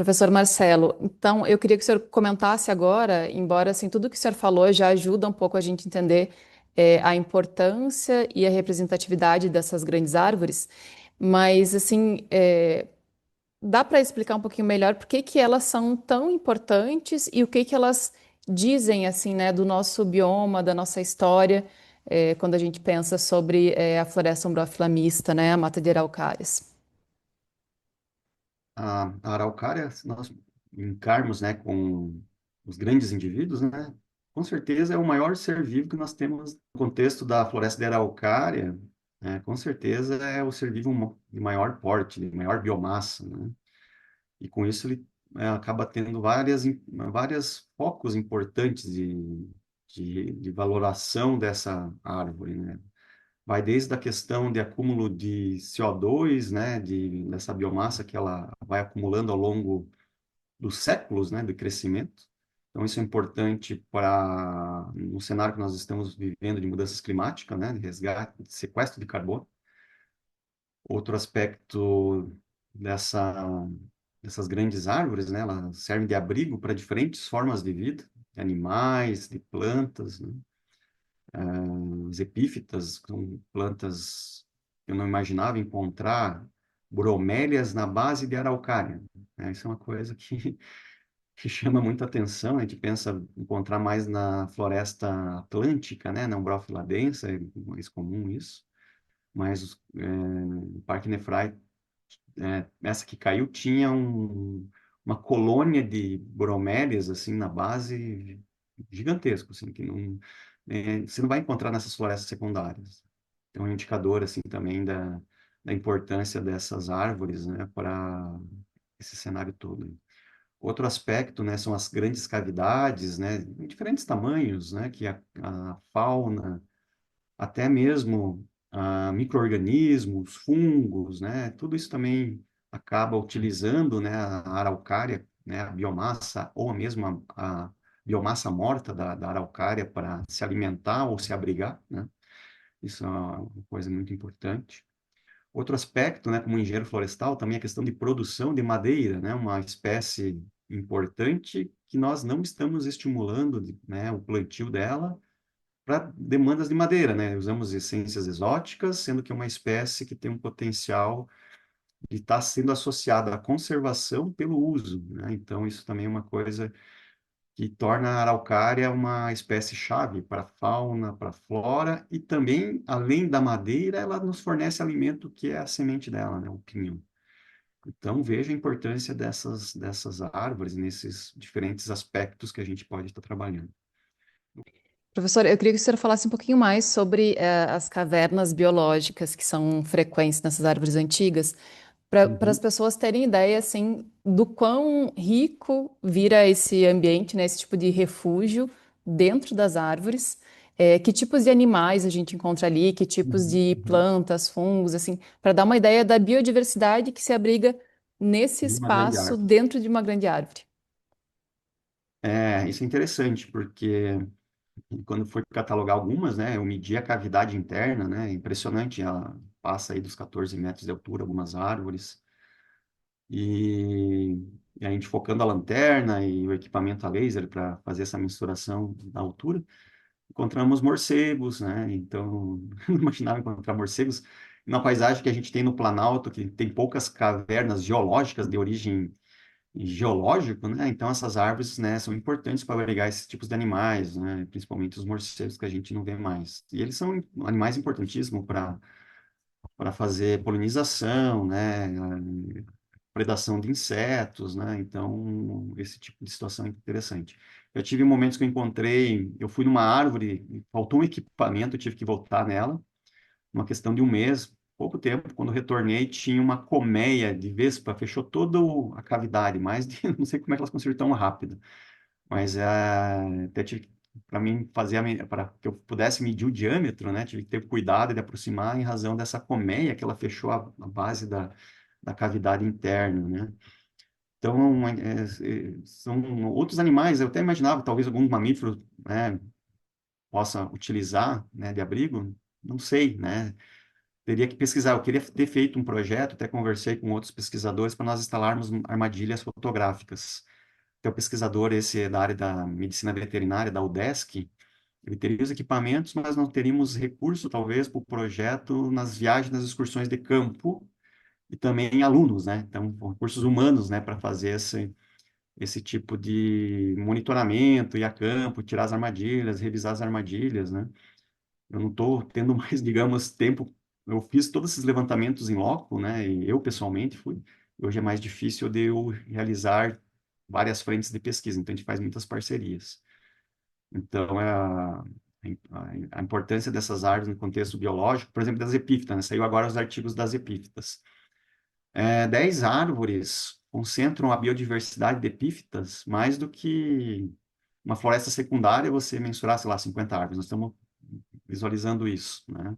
Professor Marcelo, então eu queria que o senhor comentasse agora, embora assim tudo que o senhor falou já ajuda um pouco a gente entender a importância e a representatividade dessas grandes árvores, mas assim dá para explicar um pouquinho melhor por que que elas são tão importantes e o que que elas dizem assim, né, do nosso bioma, da nossa história, quando a gente pensa sobre a floresta umbrófila mista, né, a mata de araucárias. A araucária, se nós brincarmos, né, com os grandes indivíduos, né, com certeza é o maior ser vivo que nós temos no contexto da floresta de araucária, né, com certeza é o ser vivo de maior porte, de maior biomassa, né, e com isso ele acaba tendo várias focos importantes de valoração dessa árvore, né. Vai desde a questão de acúmulo de CO2, né, dessa biomassa que ela vai acumulando ao longo dos séculos, né, de crescimento. Então, isso é importante para, no cenário que nós estamos vivendo de mudanças climáticas, né, de resgate, de sequestro de carbono. Outro aspecto dessa, dessas grandes árvores, né, elas servem de abrigo para diferentes formas de vida, de animais, de plantas, né. As epífitas, que são plantas que eu não imaginava encontrar, bromélias na base de araucária, né? Isso é uma coisa que chama muita atenção. A gente pensa encontrar mais na floresta atlântica, né? Na Umbrófila densa, é mais comum isso. Mas o Parque Nefrai, essa que caiu, tinha uma colônia de bromélias, assim, na base, gigantesco, assim, que não, você não vai encontrar nessas florestas secundárias. É um indicador, assim, também da importância dessas árvores, né, para esse cenário todo. Outro aspecto, né, são as grandes cavidades, né, em diferentes tamanhos, né, que a fauna, até mesmo micro-organismos, fungos, né, tudo isso também acaba utilizando, né, a araucária, né, a biomassa ou mesmo a biomassa morta da araucária para se alimentar ou se abrigar, né? Isso é uma coisa muito importante. Outro aspecto, né, como engenheiro florestal, também a questão de produção de madeira, né, uma espécie importante que nós não estamos estimulando, né, o plantio dela para demandas de madeira, né? Usamos essências exóticas, sendo que é uma espécie que tem um potencial de estar sendo associada à conservação pelo uso, né? Então, isso também é uma coisa que torna a araucária uma espécie-chave para a fauna, para a flora, e também, além da madeira, ela nos fornece alimento que é a semente dela, né? O pinho. Então, veja a importância dessas árvores nesses diferentes aspectos que a gente pode estar trabalhando. Professor, eu queria que o senhor falasse um pouquinho mais sobre as cavernas biológicas que são frequentes nessas árvores antigas, para as Uhum. pessoas terem ideia, assim, do quão rico vira esse ambiente, né, esse tipo de refúgio dentro das árvores, que tipos de animais a gente encontra ali, que tipos Uhum. de Uhum. plantas, fungos, assim, para dar uma ideia da biodiversidade que se abriga nesse De uma grande espaço árvore. dentro de uma grande árvore. Isso é interessante, porque quando foi catalogar algumas, né, eu medi a cavidade interna, né, é impressionante, ela passa aí dos 14 metros de altura, algumas árvores, e, e a gente focando a lanterna e o equipamento a laser para fazer essa mensuração da altura, encontramos morcegos, né, então, eu não imaginava encontrar morcegos, numa paisagem que a gente tem no Planalto, que tem poucas cavernas geológicas de origem geológico, né? Então essas árvores, né, são importantes para abrigar esses tipos de animais, né? Principalmente os morcegos que a gente não vê mais. E eles são animais importantíssimos para fazer polinização, né? Predação de insetos, né? Então esse tipo de situação é interessante. Eu tive momentos que eu fui numa árvore, faltou um equipamento, eu tive que voltar nela uma questão de um mês, pouco tempo. Quando retornei, tinha uma colmeia de vespa, fechou toda a cavidade, mas não sei como é que elas conseguiram tão rápido. Mas até tive para mim para que eu pudesse medir o diâmetro, né? Tive que ter cuidado de aproximar em razão dessa colmeia que ela fechou a base da cavidade interna, né? Então, são outros animais, eu até imaginava, talvez algum mamífero, né, possa utilizar, né, de abrigo, não sei, né? teria que pesquisar. Eu queria ter feito um projeto, até conversei com outros pesquisadores para nós instalarmos armadilhas fotográficas. Então, o pesquisador, esse é da área da medicina veterinária, da UDESC, ele teria os equipamentos, mas não teríamos recurso, talvez, para o projeto nas viagens, nas excursões de campo e também alunos, né? Então, recursos humanos, né, para fazer esse tipo de monitoramento, ir a campo, tirar as armadilhas, revisar as armadilhas, né? Eu não estou tendo mais, digamos, tempo. Eu fiz todos esses levantamentos em loco, né? E eu pessoalmente fui. Hoje é mais difícil de eu realizar várias frentes de pesquisa, então a gente faz muitas parcerias. Então, a importância dessas árvores no contexto biológico, por exemplo, das epífitas, né? Saiu agora os artigos das epífitas. 10 árvores concentram a biodiversidade de epífitas mais do que uma floresta secundária, você mensurar, sei lá, 50 árvores. Nós estamos visualizando isso, né?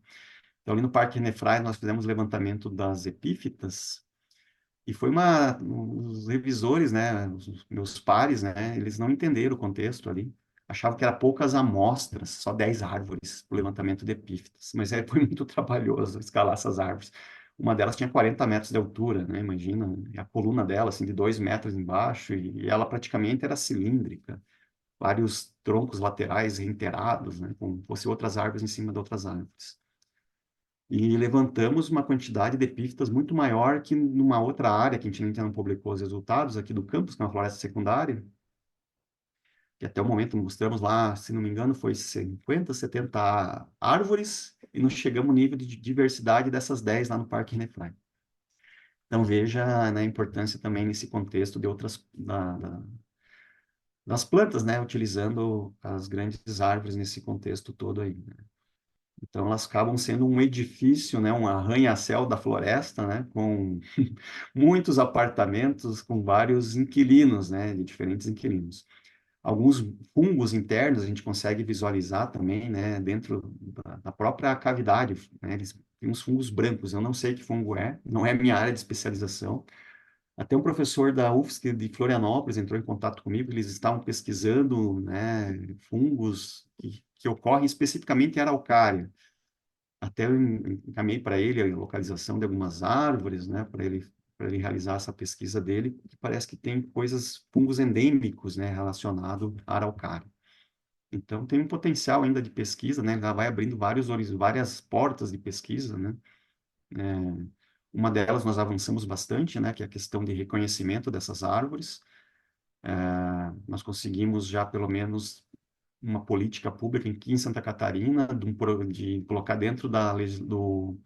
Então, ali no Parque Renefrai, nós fizemos levantamento das epífitas e foi os revisores, né, os meus pares, né, eles não entenderam o contexto ali. Achavam que era poucas amostras, só 10 árvores para o levantamento de epífitas. Mas foi muito trabalhoso escalar essas árvores. Uma delas tinha 40 metros de altura, né? Imagina, e a coluna dela, assim, de 2 metros embaixo, e ela praticamente era cilíndrica. Vários troncos laterais reiterados, né? Como se fossem outras árvores em cima de outras árvores. E levantamos uma quantidade de epífitas muito maior que numa outra área, que a gente ainda não publicou os resultados, aqui do campus, que é uma floresta secundária, que até o momento mostramos lá, se não me engano, foi 50, 70 árvores, e não chegamos no nível de diversidade dessas 10 lá no Parque Renefrai. Então veja, né, a importância também nesse contexto de outras, das plantas, né, utilizando as grandes árvores nesse contexto todo aí, né? Então, elas acabam sendo um edifício, né, um arranha-céu da floresta, né, com muitos apartamentos, com vários inquilinos, né, de diferentes inquilinos. Alguns fungos internos a gente consegue visualizar também, né, dentro da própria cavidade, né, eles têm uns fungos brancos, eu não sei que fungo é, não é minha área de especialização. Até um professor da UFSC de Florianópolis entrou em contato comigo, eles estavam pesquisando, né, fungos que ocorrem especificamente em araucária. Até eu encaminhei para ele a localização de algumas árvores, né, para ele realizar essa pesquisa dele, que parece que tem coisas, fungos endêmicos, né, relacionado à araucária. Então, tem um potencial ainda de pesquisa, né, ela vai abrindo várias portas de pesquisa, né. Uma delas nós avançamos bastante, né, que é a questão de reconhecimento dessas árvores. Nós conseguimos já, pelo menos, uma política pública aqui em Santa Catarina, de colocar dentro do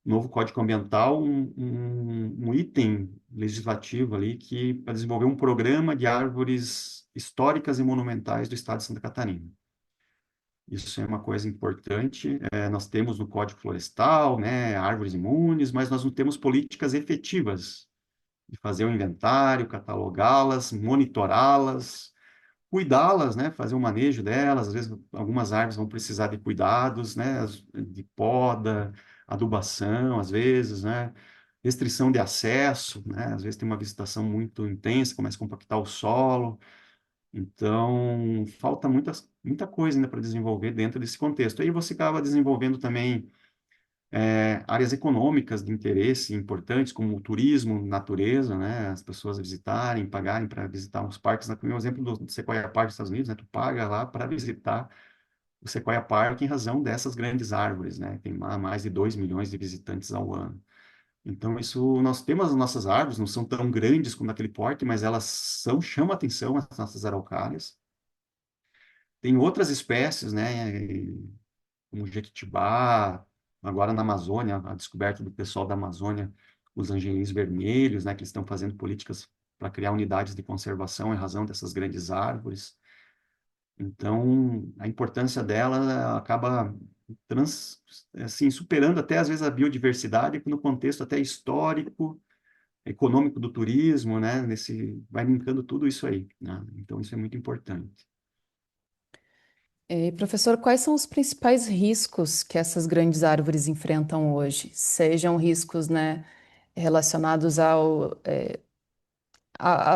novo Código Ambiental um item legislativo ali que para desenvolver um programa de árvores históricas e monumentais do estado de Santa Catarina. Isso é uma coisa importante. Nós temos no Código Florestal, né, árvores imunes, mas nós não temos políticas efetivas de fazer o inventário, catalogá-las, monitorá-las, cuidá-las, né, fazer o manejo delas. Às vezes algumas árvores vão precisar de cuidados, né, de poda, adubação, às vezes, né, restrição de acesso, né, às vezes tem uma vegetação muito intensa, começa a compactar o solo. Então, falta muita coisa ainda para desenvolver dentro desse contexto. Aí você acaba desenvolvendo também áreas econômicas de interesse importantes, como o turismo, natureza, né? As pessoas visitarem, pagarem para visitar os parques. O exemplo do Sequoia Park dos Estados Unidos, né? Tu paga lá para visitar o Sequoia Park em razão dessas grandes árvores, né? Tem lá mais de 2 milhões de visitantes ao ano. Então, isso, nós temos as nossas árvores, não são tão grandes como aquele porte, mas elas chamam a atenção, as nossas araucárias. Tem outras espécies, né? Como o jequitibá, agora na Amazônia, a descoberta do pessoal da Amazônia, os angelins vermelhos, né, que eles estão fazendo políticas para criar unidades de conservação em razão dessas grandes árvores. Então, a importância dela acaba assim, superando até às vezes a biodiversidade no contexto até histórico, econômico do turismo, né, vai linkando tudo isso aí, né? Então, isso é muito importante. Professor, quais são os principais riscos que essas grandes árvores enfrentam hoje? Sejam riscos, né, relacionados a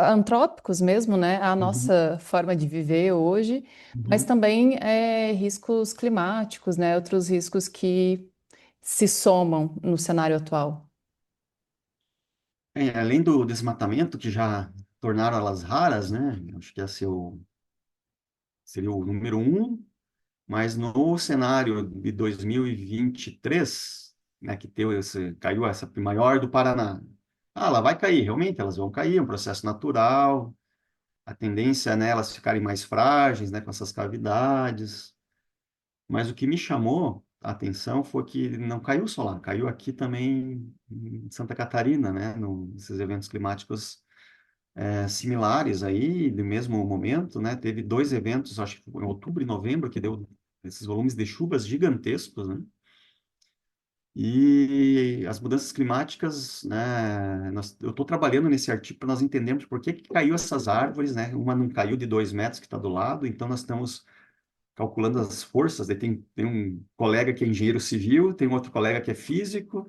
antrópicos mesmo, né, à Uhum, nossa forma de viver hoje, mas uhum, também riscos climáticos, né, outros riscos que se somam no cenário atual? Além do desmatamento, que já tornaram elas raras, né? Acho que seria o número um, mas no cenário de 2023, né, que caiu essa maior do Paraná. Ah, ela vai cair, realmente, elas vão cair, é um processo natural, a tendência é nelas ficarem mais frágeis, né, com essas cavidades. Mas o que me chamou a atenção foi que não caiu só lá, caiu aqui também em Santa Catarina, né, nesses eventos climáticos similares aí, do mesmo momento, né, teve dois eventos, acho que foi em outubro e novembro, que deu esses volumes de chuvas gigantescos, né, e as mudanças climáticas, né, eu estou trabalhando nesse artigo para nós entendermos por que que caiu essas árvores, né, uma não caiu de 2 metros que está do lado, então nós estamos calculando as forças. Daí tem um colega que é engenheiro civil, tem outro colega que é físico,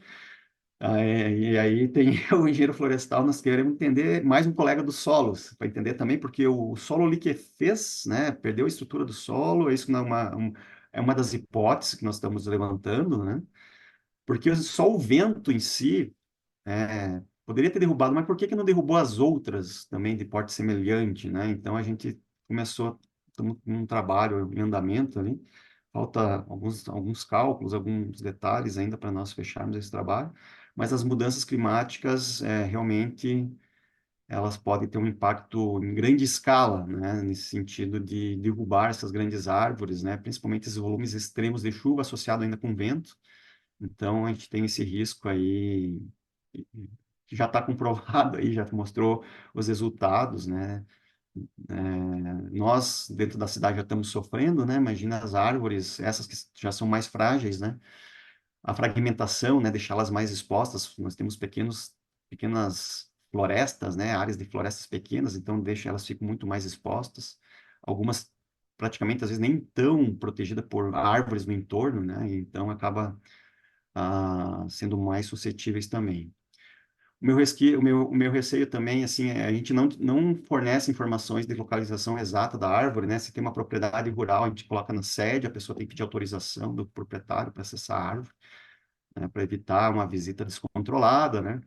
e aí tem o engenheiro florestal. Nós queremos entender mais um colega dos solos, para entender também, porque o solo liquefez, né, perdeu a estrutura do solo, isso não é é uma das hipóteses que nós estamos levantando, né, porque só o vento em si poderia ter derrubado, mas por que que não derrubou as outras também de porte semelhante, né? Então a gente começou, estamos com um trabalho em andamento ali, falta alguns cálculos, alguns detalhes ainda para nós fecharmos esse trabalho, mas as mudanças climáticas realmente elas podem ter um impacto em grande escala, né? Nesse sentido de derrubar essas grandes árvores, né? Principalmente esses volumes extremos de chuva associado ainda com vento. Então, a gente tem esse risco aí, que já está comprovado aí, já mostrou os resultados, né? Nós, dentro da cidade, já estamos sofrendo, né? Imagina as árvores, essas que já são mais frágeis, né? A fragmentação, né? Deixá-las mais expostas. Nós temos pequenas florestas, né? Áreas de florestas pequenas, então deixa elas ficam muito mais expostas. Algumas praticamente, às vezes, nem tão protegidas por árvores no entorno, né? Então, acaba sendo mais suscetíveis também. O meu receio também, assim, a gente não fornece informações de localização exata da árvore, né? Se tem uma propriedade rural, a gente coloca na sede, a pessoa tem que pedir autorização do proprietário para acessar a árvore, né? Para evitar uma visita descontrolada, né?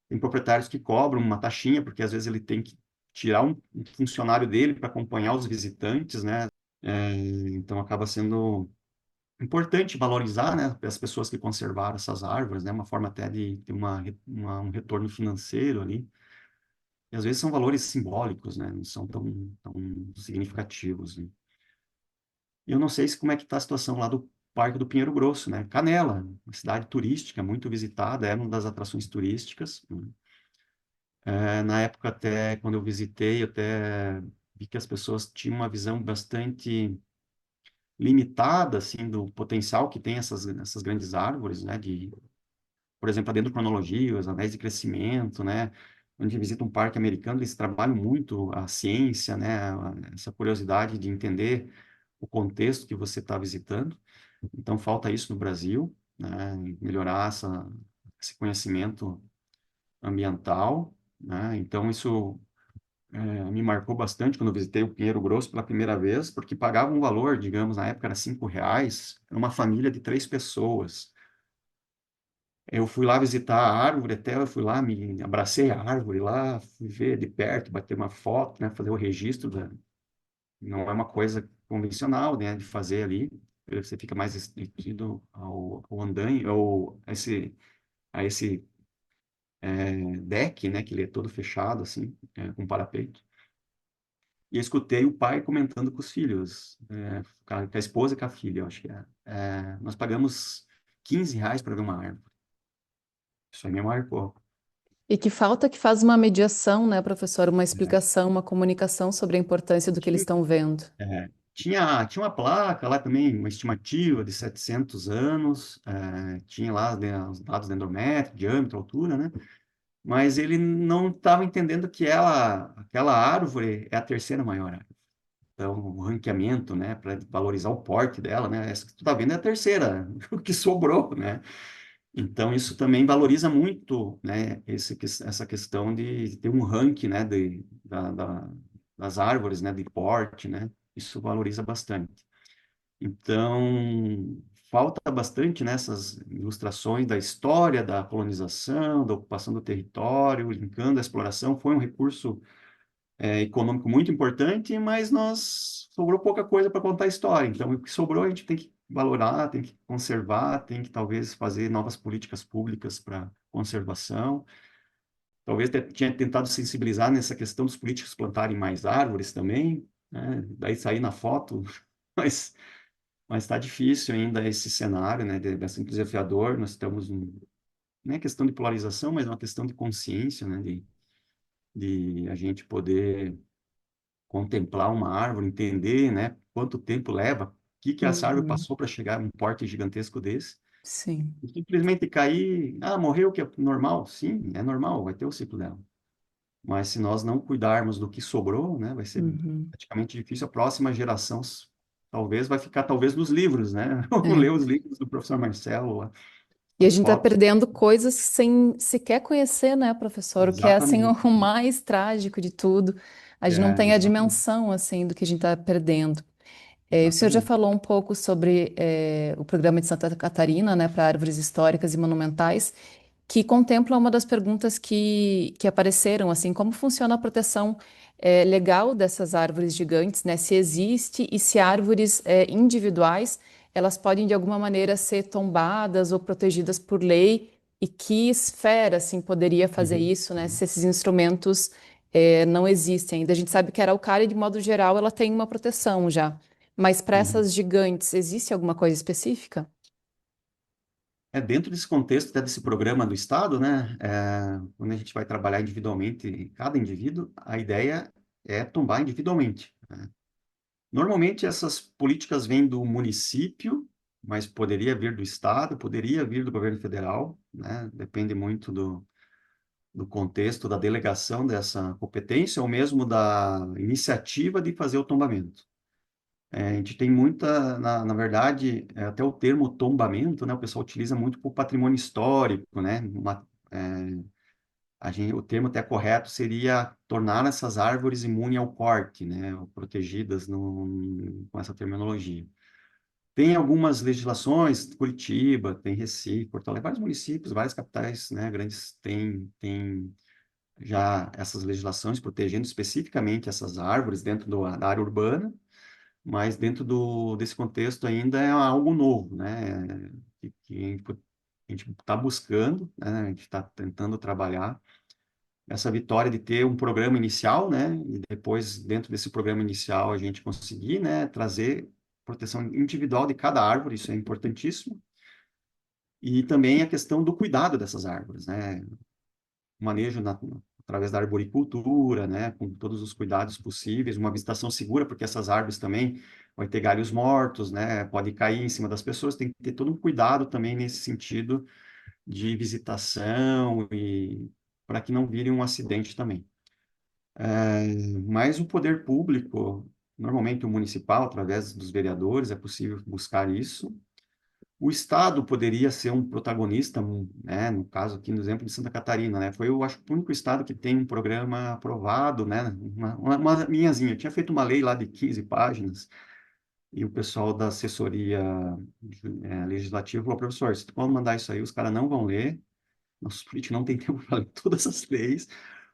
Tem proprietários que cobram uma taxinha, porque às vezes ele tem que tirar um funcionário dele para acompanhar os visitantes, né? Então acaba sendo importante valorizar, né, as pessoas que conservaram essas árvores, né, uma forma até de ter um retorno financeiro ali. E às vezes são valores simbólicos, né, não são tão significativos, né. E eu não sei como é que está a situação lá do Parque do Pinheiro Grosso, né, Canela, uma cidade turística muito visitada, é uma das atrações turísticas, né. Na época até, quando eu visitei, eu até vi que as pessoas tinham uma visão bastante limitada, assim, do potencial que tem essas grandes árvores, né, por exemplo, a dendrocronologia, os anéis de crescimento, né? Onde visita um parque americano, eles trabalham muito a ciência, né? Essa curiosidade de entender o contexto que você está visitando. Então, falta isso no Brasil, né? Melhorar esse conhecimento ambiental, né? Então, isso me marcou bastante quando eu visitei o Pinheiro Grosso pela primeira vez, porque pagava um valor, digamos, na época era R$ 5, era uma família de 3 pessoas. Eu fui lá visitar a árvore, até eu fui lá, me abracei a árvore lá, fui ver de perto, bater uma foto, né, fazer o registro não é uma coisa convencional, né, de fazer ali. Você fica mais restrito ao andaime, ou a esse deck, né, que ele é todo fechado, assim, com parapeito. E eu escutei o pai comentando com os filhos, com a esposa e com a filha, eu acho que é. Nós pagamos R$ 15 para ver uma árvore. Isso aí me marcou. E que falta que faz uma mediação, né, professor? Uma explicação, uma comunicação sobre a importância do que eles estão vendo. Tinha uma placa lá também, uma estimativa de 700 anos, tinha lá os dados de endométrio, diâmetro, altura, né? Mas ele não estava entendendo que aquela árvore é a terceira maior árvore. Então, o ranqueamento, né, para valorizar o porte dela, né? Essa que tu está vendo é a terceira, o que sobrou, né? Então, isso também valoriza muito, né, essa questão de ter um ranking, né, das árvores, né, de porte, né? Isso valoriza bastante. Então, falta bastante nessas ilustrações da história da colonização, da ocupação do território, linkando a exploração. Foi um recurso econômico muito importante, mas nós sobrou pouca coisa para contar a história. Então, o que sobrou a gente tem que valorar, tem que conservar, tem que talvez fazer novas políticas públicas para conservação. Talvez tinha tentado sensibilizar nessa questão dos políticos plantarem mais árvores também, né? Daí sair na foto, mas está difícil ainda esse cenário, né? Bastante desafiador. Nós estamos não é questão de polarização, mas é uma questão de consciência, né? De a gente poder contemplar uma árvore, entender, né, quanto tempo leva, o que essa árvore Uhum. passou para chegar a um porte gigantesco desse. Sim. E simplesmente cair, morreu, que é normal? Sim, é normal, vai ter o ciclo dela. Mas se nós não cuidarmos do que sobrou, né, vai ser Uhum. praticamente difícil. A próxima geração talvez vai ficar talvez nos livros, né? Ou É. ler os livros do professor Marcelo, lá, E a as gente está fotos. perdendo coisas sem sequer conhecer, né, professor? O que é, assim, o Exatamente. o mais trágico de tudo. A gente não tem a Exatamente. dimensão, assim, do que a gente está perdendo. O senhor já Exatamente. falou um pouco sobre o programa de Santa Catarina, né, para árvores históricas e monumentais, que contempla uma das perguntas que apareceram, assim, como funciona a proteção legal dessas árvores gigantes, né? Se existe e se árvores individuais elas podem de alguma maneira ser tombadas ou protegidas por lei e que esfera, assim, poderia fazer Uhum. isso, né? Se esses instrumentos não existem ainda. A gente sabe que a araucária, de modo geral, ela tem uma proteção já. Mas para Uhum. essas gigantes, existe alguma coisa específica? Dentro desse contexto, até desse programa do Estado, né, quando a gente vai trabalhar individualmente, cada indivíduo, a ideia é tombar individualmente, né? Normalmente, essas políticas vêm do município, mas poderia vir do Estado, poderia vir do governo federal, né? Depende muito do contexto, da delegação dessa competência, ou mesmo da iniciativa de fazer o tombamento. A gente tem muita, na verdade, até o termo tombamento, né, o pessoal utiliza muito para o patrimônio histórico, né? O termo até correto seria tornar essas árvores imunes ao corte, né, ou protegidas com essa terminologia. Tem algumas legislações, Curitiba, tem Recife, Porto Alegre, vários municípios, várias capitais, né, grandes têm já essas legislações protegendo especificamente essas árvores dentro da área urbana, mas dentro desse contexto ainda é algo novo, né? Que a gente está buscando, né? A gente está tentando trabalhar essa vitória de ter um programa inicial, né? E depois, dentro desse programa inicial, a gente conseguir, né, trazer proteção individual de cada árvore, isso é importantíssimo. E também a questão do cuidado dessas árvores, né? Manejo através da arboricultura, né, com todos os cuidados possíveis, uma visitação segura, porque essas árvores também vai ter galhos mortos, né, pode cair em cima das pessoas, tem que ter todo um cuidado também nesse sentido de visitação e para que não vire um acidente também. Mas o poder público, normalmente o municipal, através dos vereadores, é possível buscar isso. O Estado poderia ser um protagonista, né? No caso aqui, no exemplo de Santa Catarina, né? Foi, eu acho, o único estado que tem um programa aprovado, né? Uma linhazinha. Eu tinha feito uma lei lá de 15 páginas e o pessoal da assessoria legislativa falou, professor, se tu pode mandar isso aí, os caras não vão ler, nossos políticos não têm tempo para ler todas essas leis,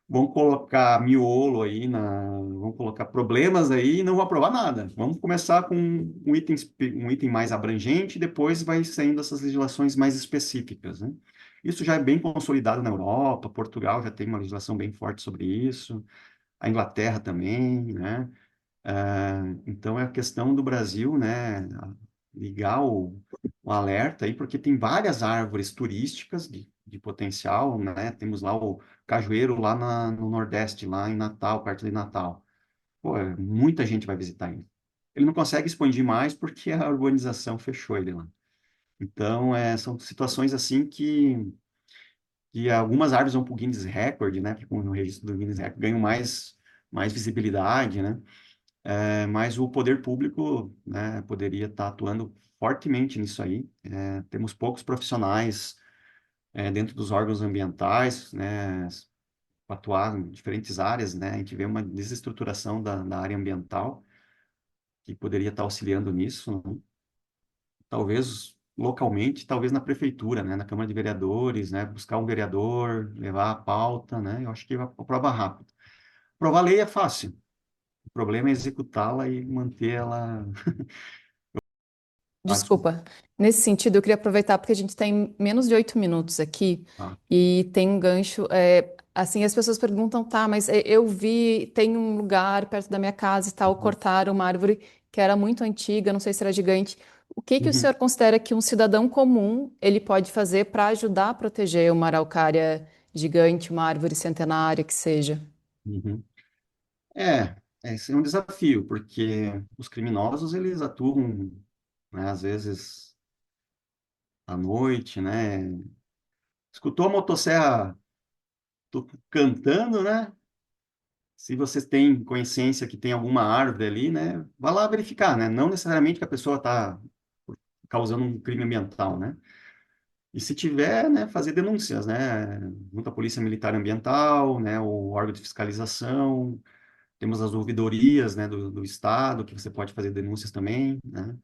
vão colocar miolo aí, vão colocar problemas aí e não vão aprovar nada. Vamos começar com um item mais abrangente e depois vai saindo essas legislações mais específicas, né? Isso já é bem consolidado na Europa, Portugal já tem uma legislação bem forte sobre isso, a Inglaterra também, né? Então, é a questão do Brasil, né, ligar o alerta aí, porque tem várias árvores turísticas de potencial, né? Temos lá o Cajueiro, lá no Nordeste, lá em Natal, perto de Natal. Pô, muita gente vai visitar ele. Ele não consegue expandir mais porque a urbanização fechou ele lá. Então, são situações assim que algumas árvores vão para o Guinness Record, né? Ficam no registro do Guinness Record, ganham mais visibilidade, né? Mas o poder público, né, poderia estar atuando fortemente nisso aí. Temos poucos profissionais dentro dos órgãos ambientais, né, para atuar em diferentes áreas, né? A gente vê uma desestruturação da área ambiental que poderia estar auxiliando nisso, né? Talvez localmente, talvez na prefeitura, né, na Câmara de Vereadores, né, buscar um vereador, levar a pauta, né, eu acho que aprova rápido. Aprovar lei é fácil, o problema é executá-la e manter ela... Ah, desculpa. Desculpa. Nesse sentido, eu queria aproveitar porque a gente tem menos de 8 minutos aqui Ah, e tem um gancho. Assim, as pessoas perguntam, tá, mas eu vi, tem um lugar perto da minha casa e tal, uhum, cortaram uma árvore que era muito antiga, não sei se era gigante. O que que o uhum, senhor considera que um cidadão comum ele pode fazer para ajudar a proteger uma araucária gigante, uma árvore centenária que seja? uhum. Esse é um desafio, porque os criminosos, eles atuam, né, às vezes à noite, né? Escutou a motosserra cantando, né? Se vocês têm consciência que tem alguma árvore ali, né? Vá lá verificar, né? Não necessariamente que a pessoa está causando um crime ambiental, né? E se tiver, né, fazer denúncias, né? Junto à Polícia Militar Ambiental, né? O órgão de fiscalização, temos as ouvidorias, né, do Estado, que você pode fazer denúncias também, né?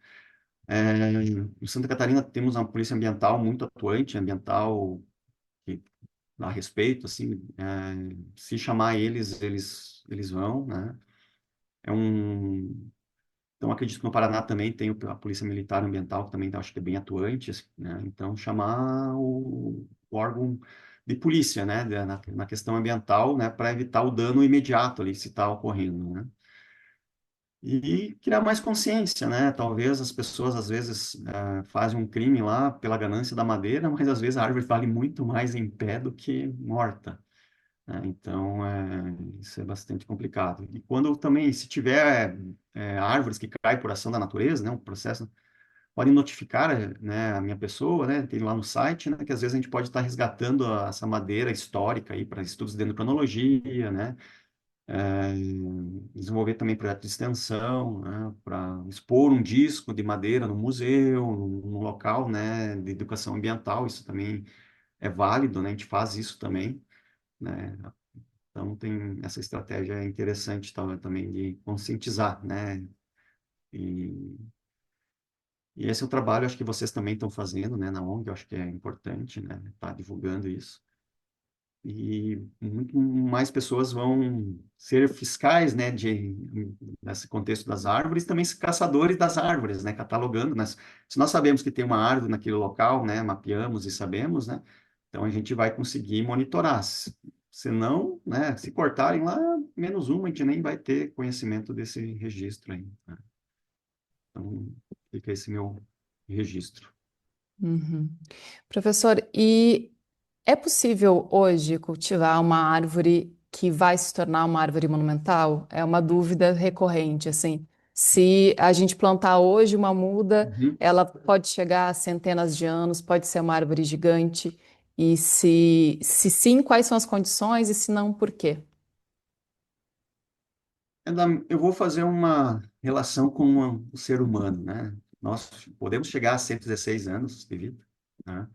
Em Santa Catarina temos uma polícia ambiental muito atuante, ambiental que dá respeito, assim, se chamar eles, eles vão, né? É um, então acredito que no Paraná também tem a Polícia Militar Ambiental, que também acho que é bem atuante, assim, né? Então chamar o órgão de polícia, né, na questão ambiental, né, para evitar o dano imediato ali se está ocorrendo, né? E criar mais consciência, né? Talvez as pessoas, às vezes, fazem um crime lá pela ganância da madeira, mas às vezes a árvore vale muito mais em pé do que morta, né? Então, isso é bastante complicado. E quando também, se tiver árvores que caem por ação da natureza, né? Um processo, podem notificar, né, a minha pessoa, né? Tem lá no site, né? Que às vezes a gente pode estar resgatando essa madeira histórica aí para estudos de dendrocronologia, né? é, Desenvolver também projeto de extensão, né, para expor um disco de madeira no museu, num local, né, de educação ambiental, isso também é válido, né, a gente faz isso também, né, então tem essa estratégia interessante também de conscientizar, né, e, e esse é o trabalho, acho que vocês também estão fazendo, né, na ONG, eu acho que é importante, né, estar divulgando isso. E muito mais pessoas vão ser fiscais, né, nesse contexto das árvores, também caçadores das árvores, né, catalogando, mas se nós sabemos que tem uma árvore naquele local, né, mapeamos e sabemos, né, então a gente vai conseguir monitorar. Se não, né, se cortarem lá, menos uma, a gente nem vai ter conhecimento desse registro aí, né? Então, fica esse meu registro. Uhum. Professor, e é possível hoje cultivar uma árvore que vai se tornar uma árvore monumental? É uma dúvida recorrente, assim. Se a gente plantar hoje uma muda, Uhum. ela pode chegar a centenas de anos, pode ser uma árvore gigante. E se sim, quais são as condições e se não, por quê? Eu vou fazer uma relação com o ser humano, né? Nós podemos chegar a 116 anos de vida, né?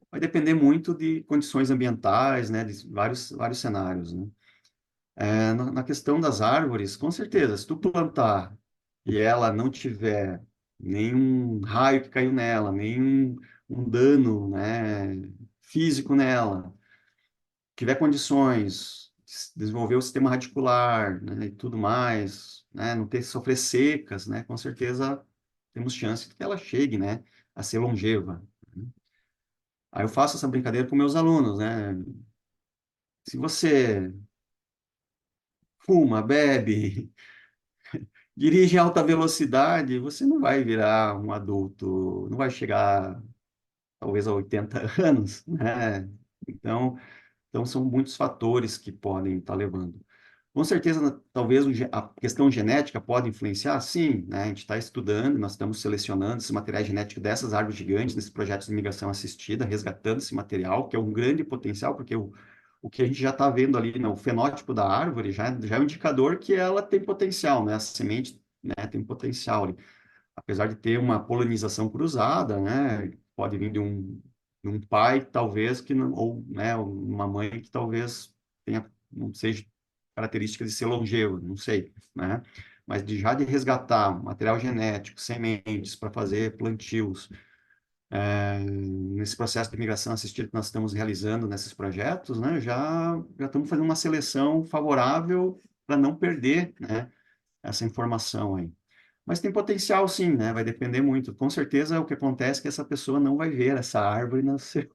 Vai depender muito de condições ambientais, né? De vários cenários, né? Na questão das árvores, com certeza, se tu plantar e ela não tiver nenhum raio que caiu nela, nenhum um dano, né, físico nela, tiver condições, desenvolver o sistema radicular, né, e tudo mais, né, não ter sofrer secas, né, com certeza temos chance de que ela chegue, né, a ser longeva, né. Aí eu faço essa brincadeira com meus alunos, né? Se você fuma, bebe, dirige em alta velocidade, você não vai virar um adulto, não vai chegar talvez a 80 anos, né? Então, então são muitos fatores que podem estar levando. Com certeza, talvez a questão genética pode influenciar, sim, né? A gente está estudando, nós estamos selecionando esse material genético dessas árvores gigantes, nesses projetos de migração assistida, resgatando esse material, que é um grande potencial, porque o que a gente já está vendo ali, né? O fenótipo da árvore já é um indicador que ela tem potencial, né? A semente, né, tem potencial ali. Apesar de ter uma polinização cruzada, né? Pode vir de um pai, talvez, que não, ou, né, uma mãe que talvez tenha, não seja características de ser longevo, não sei, né? Mas já de resgatar material genético, sementes para fazer plantios, Nesse processo de migração assistida que nós estamos realizando nesses projetos, né, já estamos fazendo uma seleção favorável para não perder, né, essa informação aí. Mas tem potencial sim, né? Vai depender muito. Com certeza o que acontece é que essa pessoa não vai ver essa árvore no seu.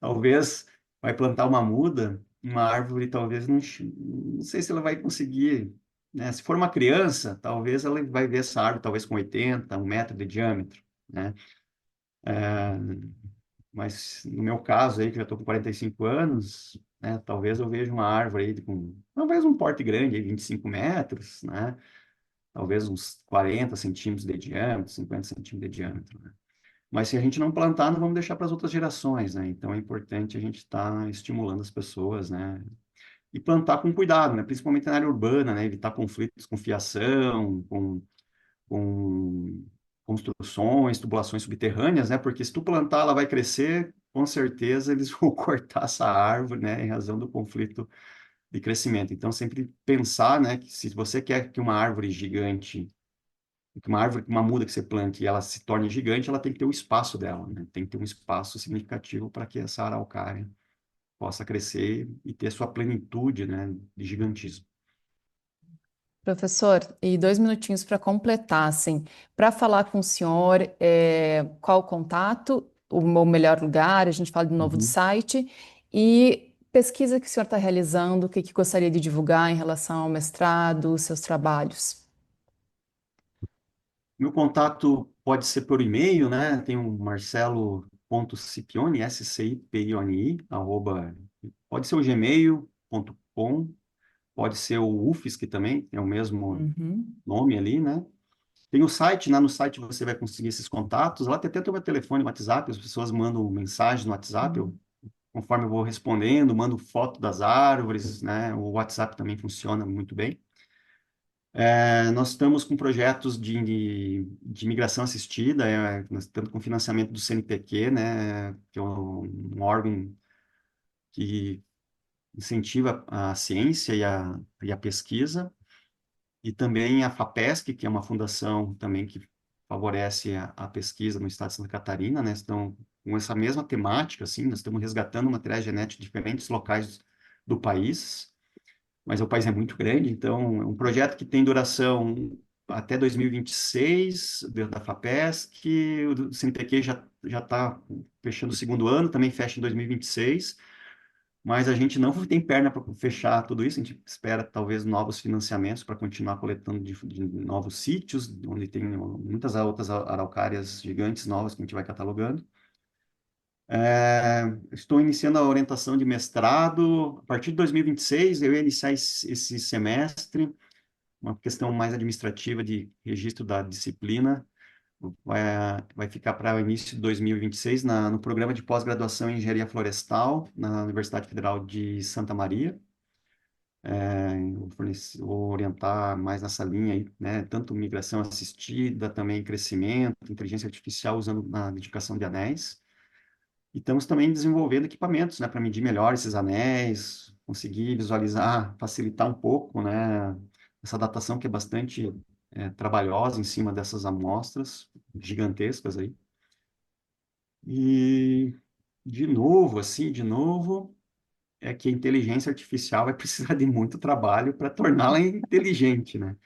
Talvez vai plantar uma muda, uma árvore, talvez não sei se ela vai conseguir, né? Se for uma criança, talvez ela vai ver essa árvore, talvez com 80, 1 metro de diâmetro, né? Mas no meu caso aí, que já estou com 45 anos, né? Talvez eu veja uma árvore aí com, talvez um porte grande, aí, 25 metros, né? Talvez uns 40 centímetros de diâmetro, 50 centímetros de diâmetro, né? Mas se a gente não plantar, não vamos deixar para as outras gerações, né? Então é importante a gente estar estimulando as pessoas, né? E plantar com cuidado, né? Principalmente na área urbana, né? Evitar conflitos com fiação, com construções, tubulações subterrâneas, né? Porque se tu plantar, ela vai crescer, com certeza eles vão cortar essa árvore, né? Em razão do conflito de crescimento. Então, sempre pensar, né? Que se você quer que uma árvore gigante que uma árvore, uma muda que você plante e ela se torne gigante, ela tem que ter o espaço dela, né? Tem que ter um espaço significativo para que essa araucária possa crescer e ter sua plenitude, né, de gigantismo. Professor, e 2 minutinhos para completar, assim, para falar com o senhor, qual o contato, o melhor lugar, a gente fala de novo do Uhum. site, e pesquisa que o senhor está realizando, o que que gostaria de divulgar em relação ao mestrado, seus trabalhos. Meu contato pode ser por e-mail, né? Tem um marcelo.scipioni, SCIPIONI, arroba, pode ser o gmail.com, pode ser o UFSC também, tem o mesmo Uhum, nome ali, né? Tem o site, né? No site você vai conseguir esses contatos. Lá tem até o meu telefone, o WhatsApp, as pessoas mandam mensagem no WhatsApp, uhum. conforme eu vou respondendo, mando foto das árvores, né? O WhatsApp também funciona muito bem. Nós estamos com projetos de migração assistida, nós estamos com financiamento do CNPq, né? Que é um órgão que incentiva a ciência e a pesquisa. E também a FAPESC, que é uma fundação também que favorece a pesquisa no estado de Santa Catarina, né? Estão com essa mesma temática, assim, nós estamos resgatando materiais genéticos de diferentes locais do país, mas o país é muito grande, então é um projeto que tem duração até 2026, da FAPESC, o CNPq já está fechando o segundo ano, também fecha em 2026, mas a gente não tem perna para fechar tudo isso, a gente espera talvez novos financiamentos para continuar coletando de novos sítios, onde tem muitas outras araucárias gigantes novas que a gente vai catalogando. Estou iniciando a orientação de mestrado. A partir de 2026, eu ia iniciar esse semestre, uma questão mais administrativa de registro da disciplina. Vai ficar para o início de 2026 no programa de pós-graduação em Engenharia Florestal, na Universidade Federal de Santa Maria. Vou orientar mais nessa linha aí, né? Tanto migração assistida, também crescimento, inteligência artificial usando na edificação de anéis. E estamos também desenvolvendo equipamentos, né, para medir melhor esses anéis, conseguir visualizar, facilitar um pouco, né, essa datação que é bastante trabalhosa em cima dessas amostras gigantescas aí. E, de novo, é que a inteligência artificial vai precisar de muito trabalho para torná-la inteligente, né?